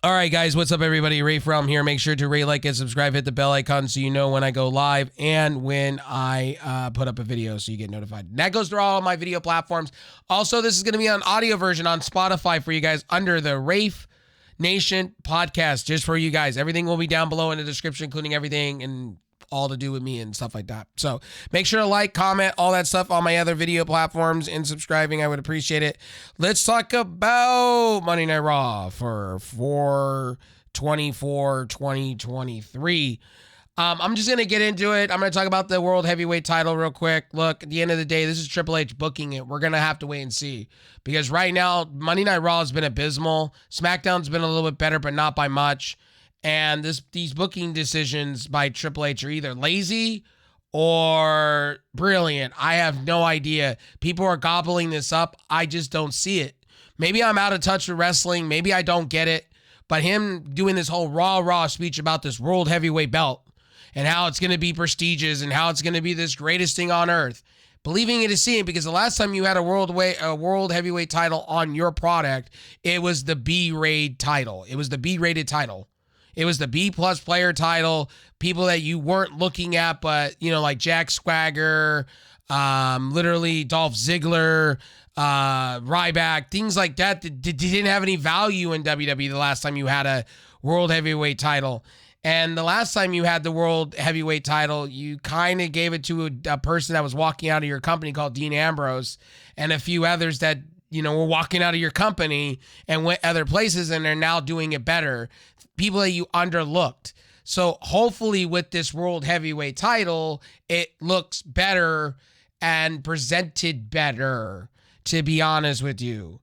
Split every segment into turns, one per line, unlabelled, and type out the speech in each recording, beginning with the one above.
All right, guys, what's up, everybody? Rafe Realm here. Make sure to rate, like, and subscribe. Hit the bell icon so you know when I go live and when I put up a video so you get notified. That goes through all of my video platforms. Also, this is going to be an audio version on Spotify for you guys under the Rafe Nation podcast, just for you guys. Everything will be down below in the description, including everything and all to do with me and stuff like that. So make sure to like, comment, all that stuff on my other video platforms and subscribing. I would appreciate it. Let's talk about Monday Night Raw for 4/24/2023. I'm just going to get into it. I'm going to talk about the World Heavyweight title real quick. Look, at the end of the day, this is Triple H booking it. We're going to have to wait and see. Because right now, Monday Night Raw has been abysmal. SmackDown's been a little bit better, but not by much. And these booking decisions by Triple H are either lazy or brilliant. I have no idea. People are gobbling this up. I just don't see it. Maybe I'm out of touch with wrestling. Maybe I don't get it. But him doing this whole raw speech about this World Heavyweight belt and how it's going to be prestigious and how it's going to be this greatest thing on earth. Believing it is seeing, because the last time you had a World Heavyweight title on your product, it was the B-rated title. It was the B-rated title. It was the B-plus player title. People that you weren't looking at, but, you know, like Jack Swagger, literally Dolph Ziggler, Ryback, things like that didn't have any value in WWE the last time you had a World Heavyweight title. And the last time you had the World Heavyweight title, you kind of gave it to a person that was walking out of your company called Dean Ambrose and a few others that, you know, were walking out of your company and went other places and are now doing it better. People that you underlooked. So hopefully with this World Heavyweight title, it looks better and presented better, to be honest with you.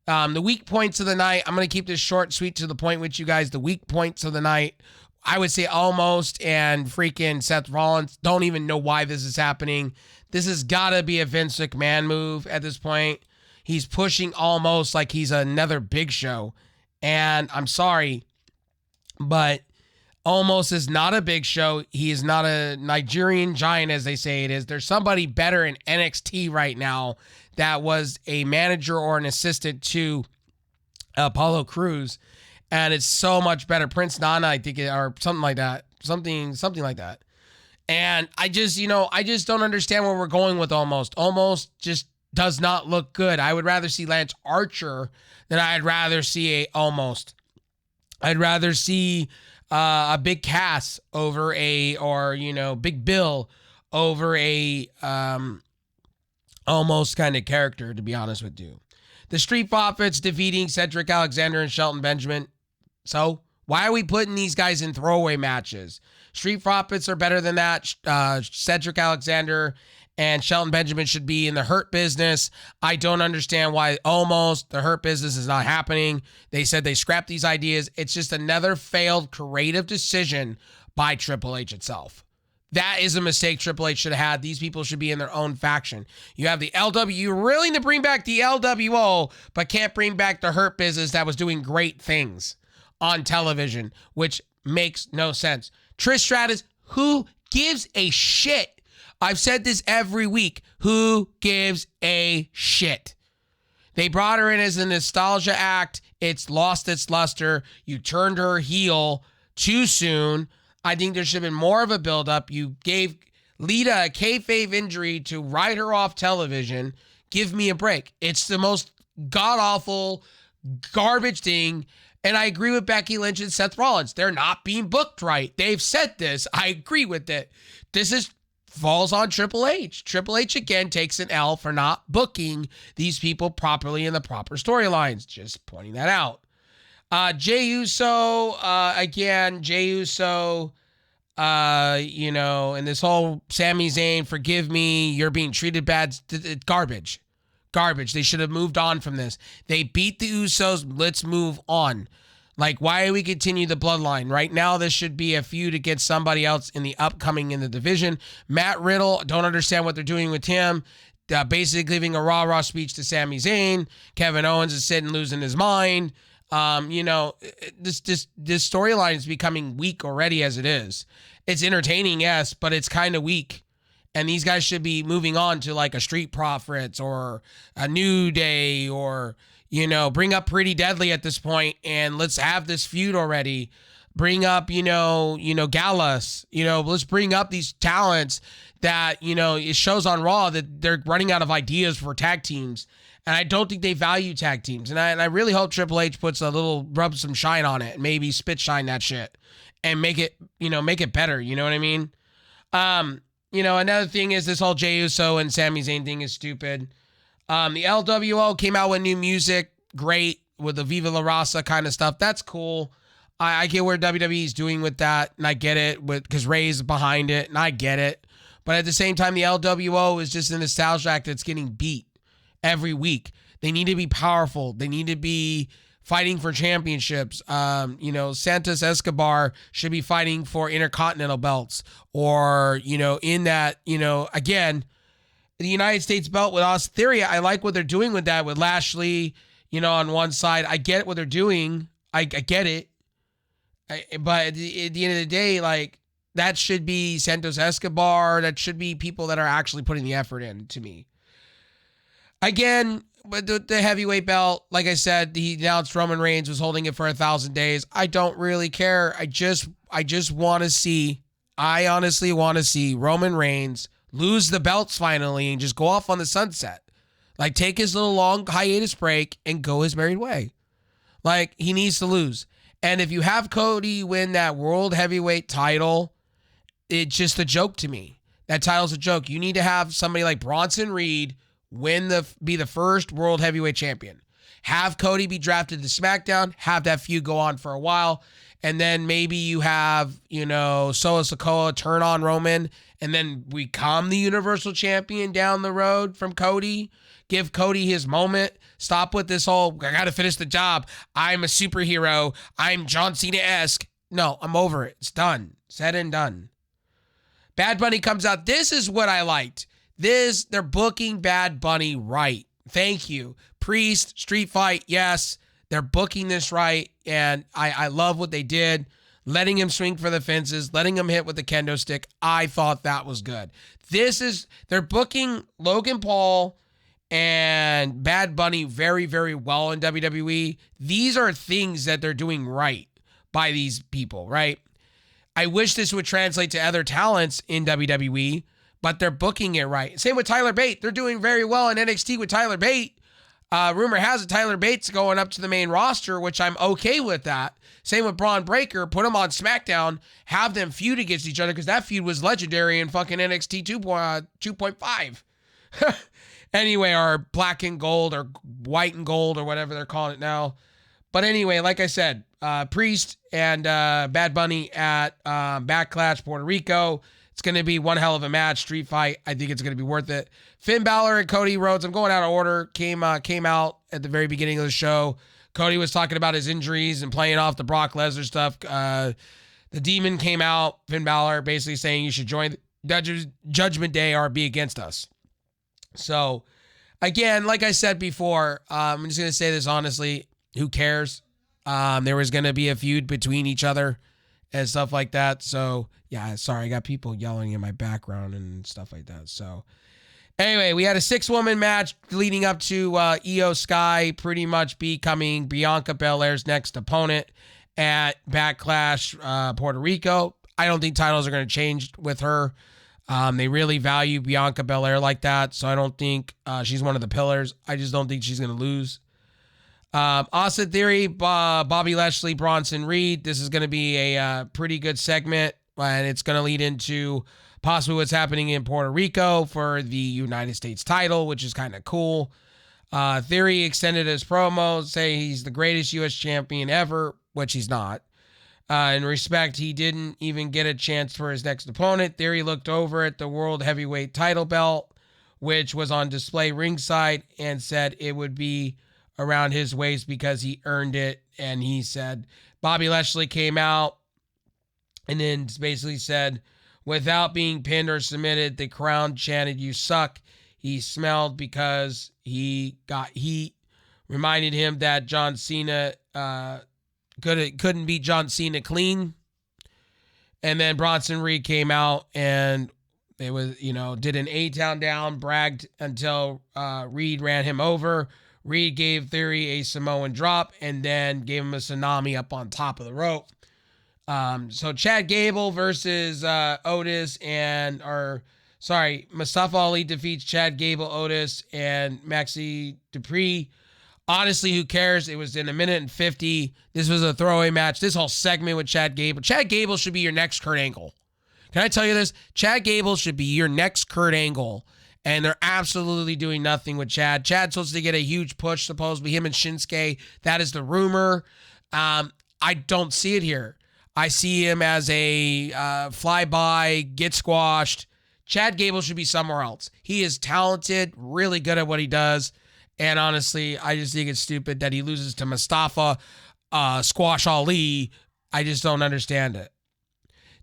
The weak points of the night, I'm going to keep this short, sweet, to the point with you guys. The weak points of the night, I would say Almost and freaking Seth Rollins. Don't even know why this is happening. This has got to be a Vince McMahon move at this point. He's pushing Almost like he's another Big Show. And I'm sorry, but Almost is not a Big Show. He is not a Nigerian giant, as they say it is. There's somebody better in NXT right now that was a manager or an assistant to Apollo Crews, and it's so much better. Prince Nana, I think, or something like that. Something like that. And I just don't understand where we're going with Almost. Almost just does not look good. I would rather see Lance Archer than I'd rather see Almost. I'd rather see a Big Cass over Big Bill over a Almost kind of character, to be honest with you. The Street Profits defeating Cedric Alexander and Shelton Benjamin. So why are we putting these guys in throwaway matches? Street Profits are better than that. Cedric Alexander and Shelton Benjamin should be in the Hurt Business. I don't understand why Almost the Hurt Business is not happening. They said they scrapped these ideas. It's just another failed creative decision by Triple H itself. That is a mistake Triple H should have had. These people should be in their own faction. You have the LW. You're willing to bring back the LWO, but can't bring back the Hurt Business that was doing great things on television, which makes no sense. Trish Stratus, who gives a shit? I've said this every week. Who gives a shit? They brought her in as a nostalgia act. It's lost its luster. You turned her heel too soon. I think there should have been more of a buildup. You gave Lita a kayfabe injury to write her off television. Give me a break. It's the most god-awful garbage thing. And I agree with Becky Lynch and Seth Rollins. They're not being booked right. They've said this. I agree with it. This falls on Triple H. Triple H again takes an L for not booking these people properly in the proper storylines. Just pointing that out. Jey Uso, and this whole Sami Zayn, forgive me, you're being treated bad. Garbage. They should have moved on from this. They beat the Usos. Let's move on. Like, why do we continue the bloodline? Right now, this should be a feud against somebody else in the upcoming in the division. Matt Riddle, don't understand what they're doing with him. Basically giving a rah-rah speech to Sami Zayn. Kevin Owens is sitting losing his mind. This storyline is becoming weak already as it is. It's entertaining, yes, but it's kind of weak. And these guys should be moving on to like a Street Profits or a New Day or, Bring up Pretty Deadly at this point and let's have this feud already. Bring up, Gallus. Let's bring up these talents that, it shows on Raw that they're running out of ideas for tag teams. And I don't think they value tag teams. And I really hope Triple H puts rub some shine on it and maybe spit shine that shit and make it better. You know what I mean? Another thing is this whole Jey Uso and Sami Zayn thing is stupid. The LWO came out with new music. Great. With the Viva La Raza kind of stuff. That's cool. I get where WWE is doing with that, and I get it because Ray's behind it, and I get it. But at the same time, the LWO is just a nostalgia act that's getting beat every week. They need to be powerful. They need to be fighting for championships. Santos Escobar should be fighting for intercontinental belts, or in that, again, the United States belt with Austin Theory. I like what they're doing with that with Lashley. On one side, I get what they're doing. I get it. But at the end of the day, like, that should be Santos Escobar. That should be people that are actually putting the effort in, to me. Again, with the heavyweight belt, like I said, he announced Roman Reigns was holding it for 1,000 days. I don't really care. I just want to see, I honestly want to see Roman Reigns lose the belts finally and just go off on the sunset. Like, take his little long hiatus break and go his merry way. Like, he needs to lose. And if you have Cody win that world heavyweight title, it's just a joke to me. That title's a joke. You need to have somebody like Bronson Reed be the first world heavyweight champion. Have Cody be drafted to SmackDown, have that feud go on for a while, and then maybe you have, Solo Sikoa turn on Roman and then become the Universal Champion down the road from Cody. Give Cody his moment. Stop with this whole, I got to finish the job. I'm a superhero. I'm John Cena-esque. No, I'm over it. It's done. Said and done. Bad Bunny comes out. This is what I liked. They're booking Bad Bunny right. Thank you. Priest, Street Fight, yes. They're booking this right. And I love what they did. Letting him swing for the fences, letting him hit with the kendo stick. I thought that was good. They're booking Logan Paul and Bad Bunny very, very well in WWE. These are things that they're doing right by these people, right? I wish this would translate to other talents in WWE, but they're booking it right. Same with Tyler Bate. They're doing very well in NXT with Tyler Bate. Rumor has it Tyler Bate's going up to the main roster, which I'm okay with that. Same with Braun Breaker. Put them on SmackDown. Have them feud against each other because that feud was legendary in fucking NXT 2.5. Anyway, or black and gold or white and gold or whatever they're calling it now. But anyway, like I said, Priest and Bad Bunny at Backlash Puerto Rico. It's going to be one hell of a match, street fight. I think it's going to be worth it. Finn Balor and Cody Rhodes, I'm going out of order, came out at the very beginning of the show. Cody was talking about his injuries and playing off the Brock Lesnar stuff. The Demon came out, Finn Balor, basically saying you should join Judgment Day or be against us. So, again, like I said before, I'm just going to say this honestly. Who cares? There was going to be a feud between each other and stuff like that. So, yeah, sorry. I got people yelling in my background and stuff like that. So, anyway, we had a 6-woman match leading up to Io Sky pretty much becoming Bianca Belair's next opponent at Backlash Puerto Rico. I don't think titles are going to change with her. They really value Bianca Belair like that, so I don't think she's one of the pillars. I just don't think she's going to lose. Austin Theory, Bobby Lashley, Bronson Reed. This is going to be a pretty good segment, and it's going to lead into possibly what's happening in Puerto Rico for the United States title, which is kind of cool. Theory extended his promo, say he's the greatest U.S. champion ever, which he's not. In respect, he didn't even get a chance for his next opponent. Theory looked over at the World Heavyweight title belt, which was on display ringside, and said it would be around his waist because he earned it. And he said, Bobby Lashley came out and then basically said, without being pinned or submitted, the crowd chanted, "You suck." He smelled because he got heat. Reminded him that John Cena couldn't beat John Cena clean. And then Bronson Reed came out and it was, did an A-Town down, bragged until Reed ran him over. Reed gave Theory a Samoan drop and then gave him a tsunami up on top of the rope. So Chad Gable versus Otis Mustafa Ali defeats Chad Gable, Otis, and Maxi Dupree. Honestly, who cares? It was in 1:50. This was a throwaway match. This whole segment with Chad Gable. Chad Gable should be your next Kurt Angle. Can I tell you this? Chad Gable should be your next Kurt Angle. And they're absolutely doing nothing with Chad. Chad's supposed to get a huge push, supposedly him and Shinsuke. That is the rumor. I don't see it here. I see him as a flyby, get squashed. Chad Gable should be somewhere else. He is talented, really good at what he does. And honestly, I just think it's stupid that he loses to Mustafa, Squash Ali. I just don't understand it.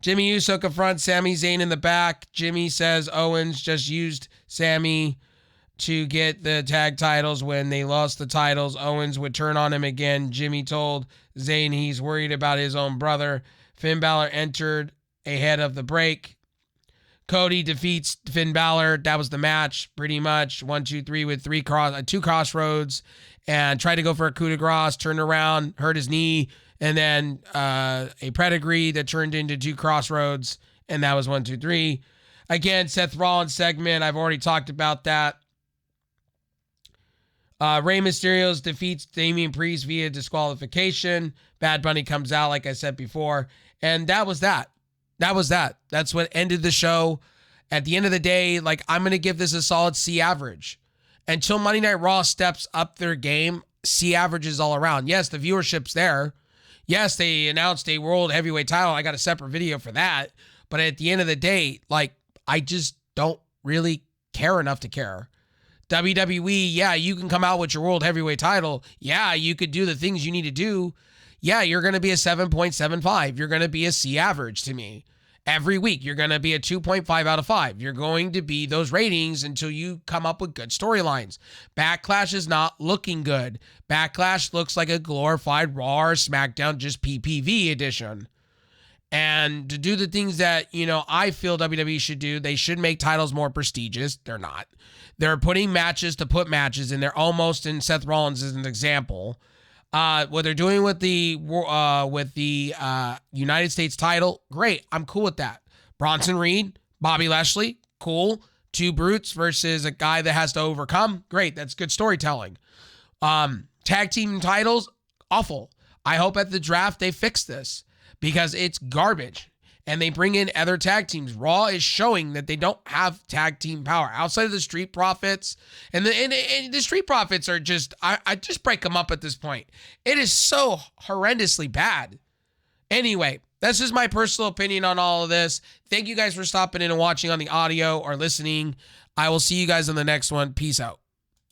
Jimmy Uso confronts Sami Zayn in the back. Jimmy says Owens just used Sami to get the tag titles when they lost the titles. Owens would turn on him again. Jimmy told Zayn he's worried about his own brother. Finn Balor entered ahead of the break. Cody defeats Finn Balor. That was the match, pretty much. 1, 2, 3 with two crossroads, and tried to go for a coup de grace, turned around, hurt his knee, and then a pedigree that turned into 2 crossroads, and that was 1, 2, 3. Again, Seth Rollins segment. I've already talked about that. Rey Mysterio's defeats Damian Priest via disqualification. Bad Bunny comes out, like I said before, and that was that. That's what ended the show. At the end of the day, like, I'm going to give this a solid C average. Until Monday Night Raw steps up their game, C averages all around. Yes, the viewership's there. Yes, they announced a world heavyweight title. I got a separate video for that. But at the end of the day, like, I just don't really care enough to care. WWE, yeah, you can come out with your world heavyweight title. Yeah, you could do the things you need to do. Yeah, you're going to be a 7.75. You're going to be a C average to me. Every week, you're going to be a 2.5 out of 5. You're going to be those ratings until you come up with good storylines. Backlash is not looking good. Backlash looks like a glorified Raw or SmackDown, just PPV edition. And to do the things that, I feel WWE should do, they should make titles more prestigious. They're not. They're putting matches to put matches, and they're almost, in Seth Rollins as an example. What they're doing with the United States title, great. I'm cool with that. Bronson Reed, Bobby Lashley, cool. 2 brutes versus a guy that has to overcome. Great. That's good storytelling. Tag team titles, awful. I hope at the draft they fix this because it's garbage. And they bring in other tag teams. Raw is showing that they don't have tag team power outside of the Street Profits. And the Street Profits are just, I just break them up at this point. It is so horrendously bad. Anyway, that's just my personal opinion on all of this. Thank you guys for stopping in and watching on the audio or listening. I will see you guys on the next one. Peace out.